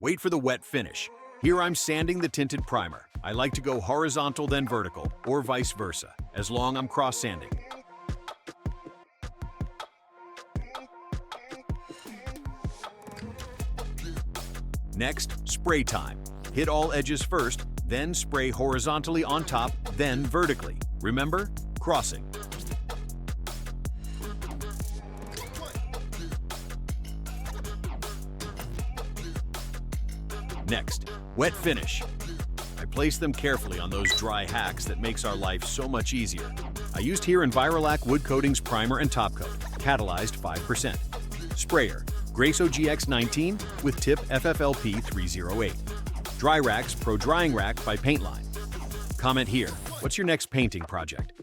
Wait for the wet finish. Here I'm sanding the tinted primer. I like to go horizontal then vertical, or vice versa, as long I'm cross-sanding. Next, spray time. Hit all edges first, then spray horizontally on top, then vertically. Remember? Crossing. Next, wet finish. I place them carefully on those dry hacks that makes our life so much easier. I used here Envirolac Wood Coatings Primer and Top Coat, catalyzed 5%. Sprayer, Graco GX19 with tip FFLP 308. Dry Racks Pro Drying Rack by Paintline. Comment here, what's your next painting project?